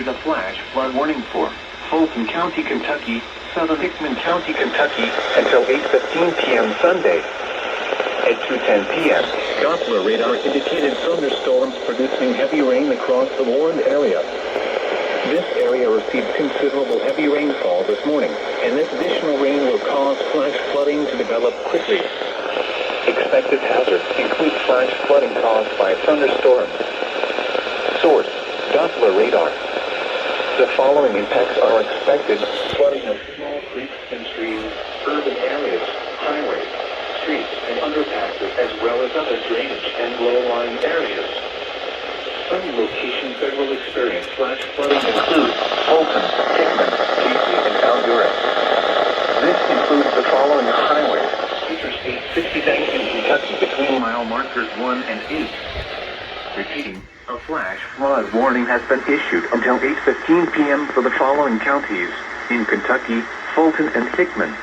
issued a flash flood warning for Fulton County, Kentucky, southern Hickman County, Kentucky, until 8:15 p.m. Sunday. At 2:10 p.m., Doppler radar indicated thunderstorms producing heavy rain across the warned area. This area received considerable heavy rainfall this morning, and this additional rain will cause flash flooding to develop quickly. Expected hazards include flash flooding caused by thunderstorms. Source: Doppler radar. The following impacts are expected: flooding of small creeks and streams, urban areas, highways, streets, and underpasses, as well as other drainage and low-lying areas. Some locations that will experience flash flooding include Fulton, Hickman, Casey, and Albuquerque. This includes the following highways: Interstate 69 in Kentucky between mile markers 1 and 8. Repeating, a flash flood warning has been issued until 8:15 p.m. for the following counties in Kentucky: Fulton and Hickman.